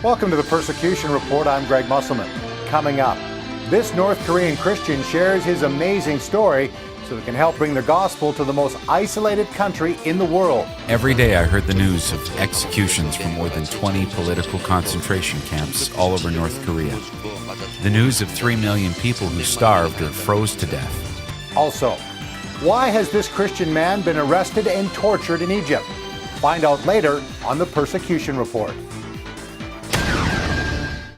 Welcome to the Persecution Report. I'm Greg Musselman. Coming up, this North Korean Christian shares his amazing story so it can help bring the gospel to the most isolated country in the world. Every day I heard the news of executions from more than 20 political concentration camps all over North Korea. The news of 3 million people who starved or froze to death. Also, why has this Christian man been arrested and tortured in Egypt? Find out later on the Persecution Report.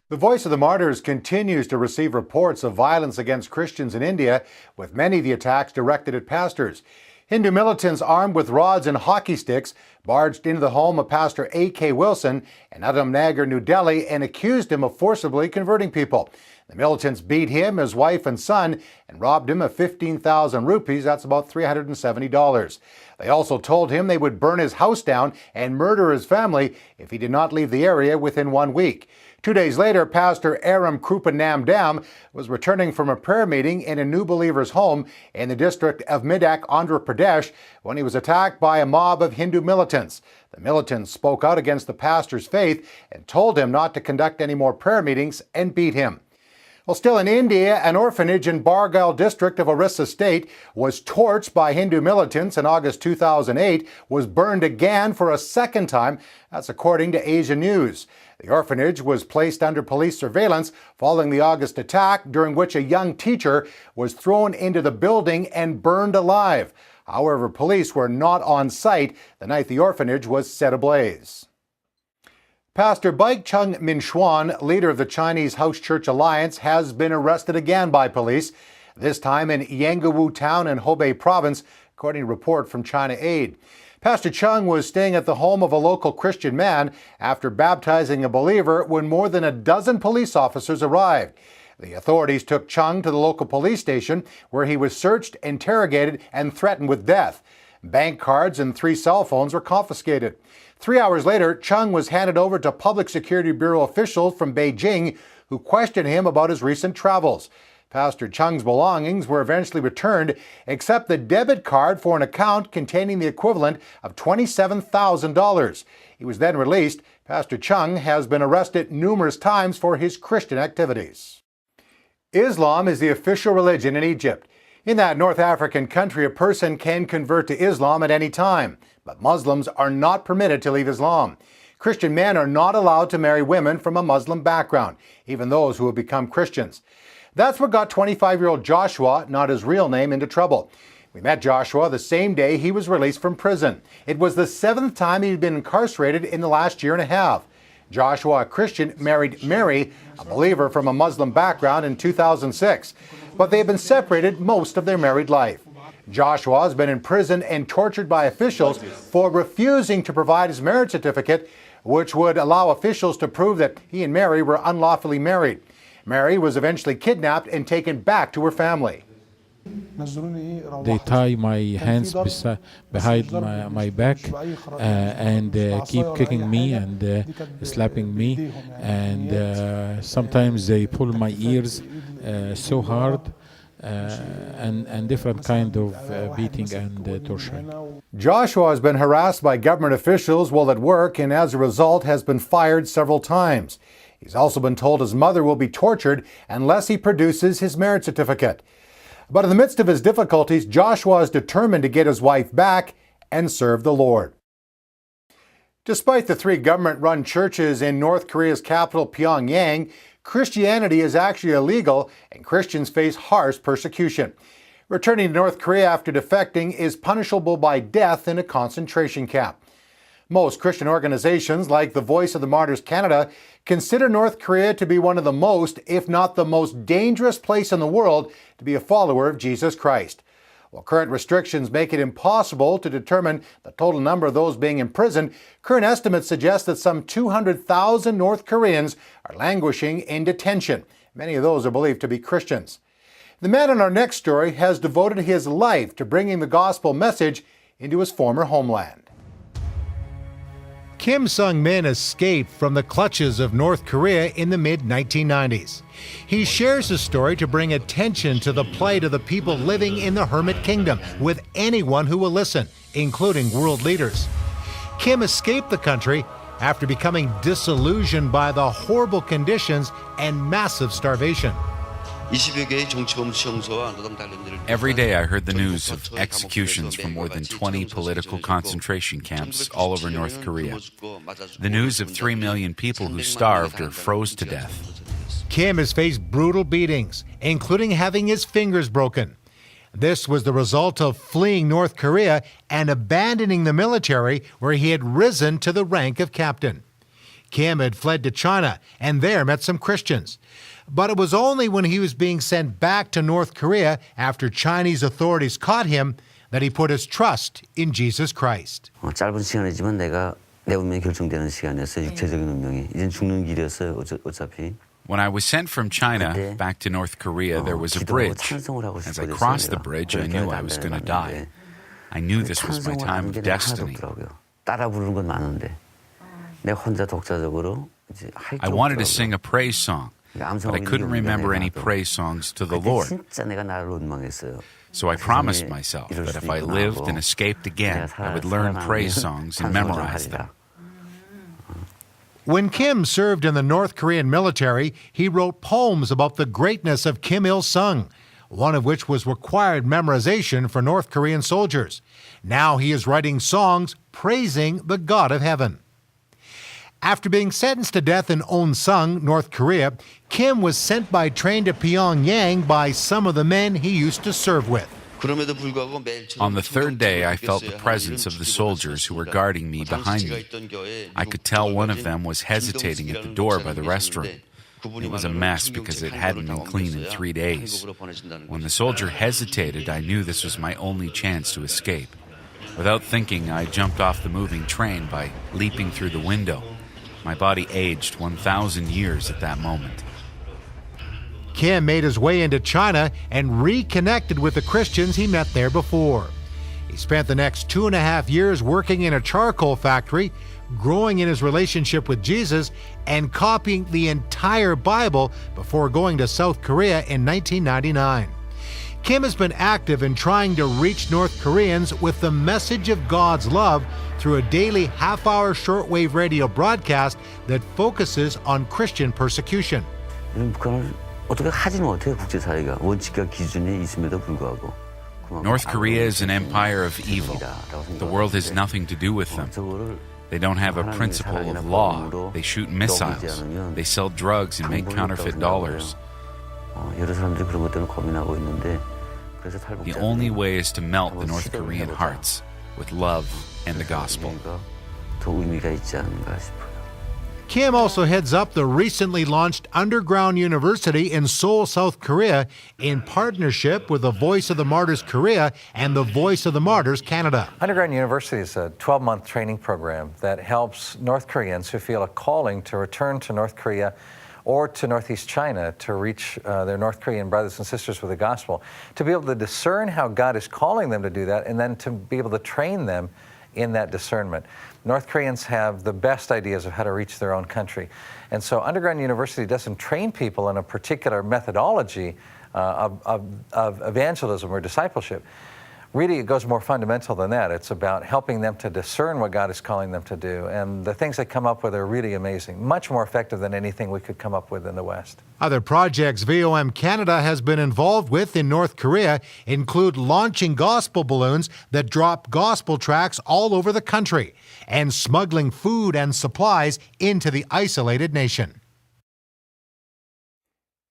The Voice of the Martyrs continues to receive reports of violence against Christians in India, with many of the attacks directed at pastors. Hindu militants armed with rods and hockey sticks barged into the home of Pastor A.K. Wilson in Adam Nagar, New Delhi, and accused him of forcibly converting people. The militants beat him, his wife and son, and robbed him of 15,000 rupees, that's about $370. They also told him they would burn his house down and murder his family if he did not leave the area within 1 week. 2 days later, Pastor Aram Krupanam Dam was returning from a prayer meeting in a New Believers' home in the district of Medak, Andhra Pradesh, when he was attacked by a mob of Hindu militants. The militants spoke out against the pastor's faith and told him not to conduct any more prayer meetings and beat him. Well, still in India, an orphanage in Bargail district of Orissa state was torched by Hindu militants in August 2008, was burned again for a second time. That's according to Asia News. The orphanage was placed under police surveillance following the August attack, during which a young teacher was thrown into the building and burned alive. However, police were not on site the night the orphanage was set ablaze. Pastor Bike Zhang, leader of the Chinese House Church Alliance, has been arrested again by police, this time in Yangawu town in Hebei province, according to a report from China Aid. Pastor Chung was staying at the home of a local Christian man after baptizing a believer when more than a dozen police officers arrived. The authorities took Chung to the local police station, where he was searched, interrogated, and threatened with death. Bank cards and 3 cell phones were confiscated. 3 hours later, Chung was handed over to Public Security Bureau officials from Beijing, who questioned him about his recent travels. Pastor Chung's belongings were eventually returned, except the debit card for an account containing the equivalent of $27,000. He was then released. Pastor Chung has been arrested numerous times for his Christian activities. Islam is the official religion in Egypt. In that North African country, a person can convert to Islam at any time, but Muslims are not permitted to leave Islam. Christian men are not allowed to marry women from a Muslim background, even those who have become Christians. That's what got 25-year-old Joshua, not his real name, into trouble. We met Joshua the same day he was released from prison. It was the 7th time he'd been incarcerated in the last year and a half. Joshua, a Christian, married Mary, a believer from a Muslim background, in 2006, but they have been separated most of their married life. Joshua has been in prison and tortured by officials for refusing to provide his marriage certificate, which would allow officials to prove that he and Mary were unlawfully married. Mary was eventually kidnapped and taken back to her family. They tie my hands behind my back and keep kicking me and slapping me, and sometimes they pull my ears so hard, and different kind of beating and torturing. Joshua has been harassed by government officials while at work, and as a result has been fired several times. He's also been told his mother will be tortured unless he produces his marriage certificate. But in the midst of his difficulties, Joshua is determined to get his wife back and serve the Lord. Despite the 3 government-run churches in North Korea's capital, Pyongyang, Christianity is actually illegal and Christians face harsh persecution. Returning to North Korea after defecting is punishable by death in a concentration camp. Most Christian organizations, like the Voice of the Martyrs Canada, consider North Korea to be one of the most, if not the most dangerous place in the world to be a follower of Jesus Christ. While current restrictions make it impossible to determine the total number of those being imprisoned, current estimates suggest that some 200,000 North Koreans are languishing in detention. Many of those are believed to be Christians. The man in our next story has devoted his life to bringing the gospel message into his former homeland. Kim Seung-min escaped from the clutches of North Korea in the mid-1990s. He shares his story to bring attention to the plight of the people living in the Hermit Kingdom with anyone who will listen, including world leaders. Kim escaped the country after becoming disillusioned by the horrible conditions and massive starvation. Every day I heard the news of executions from more than 20 political concentration camps all over North Korea. The news of 3 million people who starved or froze to death. Kim has faced brutal beatings, including having his fingers broken. This was the result of fleeing North Korea and abandoning the military, where he had risen to the rank of captain. Kim had fled to China and there met some Christians. But it was only when he was being sent back to North Korea after Chinese authorities caught him that he put his trust in Jesus Christ. 짧은 시간이지만 내 운명이 결정되는 시간이었어요. 육체적인 운명이. 이젠 죽는 길이었어요. 어차피. When I was sent from China back to North Korea, there was a bridge. As I crossed the bridge, I knew I was going to die. I knew this was my time of destiny. 따라 부르는 건 많은데 내가 혼자 독자적으로 이제 I wanted to sing a praise song, but I couldn't remember any praise songs to the Lord. 진짜 내가 나를 원망했어요. So I promised myself that if I lived and escaped again, I would learn praise songs and memorize them. When Kim served in the North Korean military, he wrote poems about the greatness of Kim Il-sung, one of which was required memorization for North Korean soldiers. Now he is writing songs praising the God of heaven. After being sentenced to death in Onsung, North Korea, Kim was sent by train to Pyongyang by some of the men he used to serve with. On the third day, I felt the presence of the soldiers who were guarding me behind me. I could tell one of them was hesitating at the door by the restroom. It was a mess because it hadn't been cleaned in 3 days. When the soldier hesitated, I knew this was my only chance to escape. Without thinking, I jumped off the moving train by leaping through the window. My body aged 1,000 years at that moment. Kim made his way into China and reconnected with the Christians he met there before. He spent the next 2.5 years working in a charcoal factory, growing in his relationship with Jesus, and copying the entire Bible before going to South Korea in 1999. Kim has been active in trying to reach North Koreans with the message of God's love through a daily half-hour shortwave radio broadcast that focuses on Christian persecution. 어떻게 하지 못해요, 국제사회가 원칙과 기준이 있음에도 불구하고. North Korea is an empire of evil. The world has nothing to do with them. They don't have a principle of law. They shoot missiles. They sell drugs and make counterfeit dollars. 여러 사람들이 그런 것 때문에 고민하고 있는데 그래서 The only way is to melt the North Korean hearts with love and the gospel. 더 의미가 있지 않은가 싶어요. Kim also heads up the recently launched underground university in Seoul, South Korea, in partnership with the Voice of the Martyrs Korea and the Voice of the Martyrs Canada. Underground University is a 12-month training program that helps North Koreans who feel a calling to return to North Korea or to Northeast China to reach their North Korean brothers and sisters with the gospel, to be able to discern how God is calling them to do that, and then to be able to train them in that discernment. North Koreans have the best ideas of how to reach their own country. And so Underground University doesn't train people in a particular methodology of evangelism or discipleship. Really, it goes more fundamental than that. It's about helping them to discern what God is calling them to do. And the things they come up with are really amazing, much more effective than anything we could come up with in the West. Other projects VOM Canada has been involved with in North Korea include launching gospel balloons that drop gospel tracts all over the country and smuggling food and supplies into the isolated nation.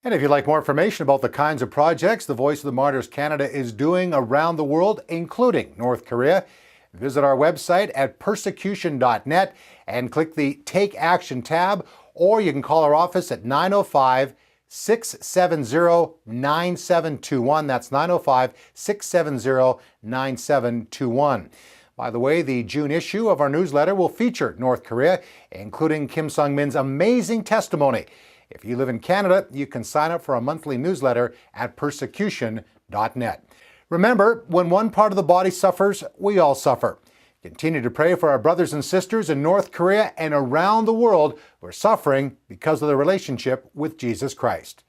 And if you'd like more information about the kinds of projects the Voice of the Martyrs Canada is doing around the world, including North Korea, visit our website at persecution.net and click the Take Action tab, or you can call our office at 905-670-9721. That's 905-670-9721. By the way, the June issue of our newsletter will feature North Korea, including Kim Seung-min's amazing testimony. If you live in Canada, you can sign up for a monthly newsletter at persecution.net. Remember, when one part of the body suffers, we all suffer. Continue to pray for our brothers and sisters in North Korea and around the world who are suffering because of their relationship with Jesus Christ.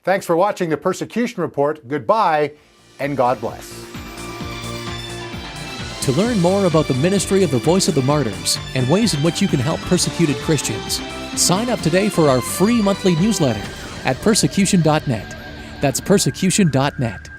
Thanks for watching the Persecution Report. Goodbye, and God bless. To learn more about the ministry of the Voice of the Martyrs and ways in which you can help persecuted Christians, sign up today for our free monthly newsletter at persecution.net. That's persecution.net.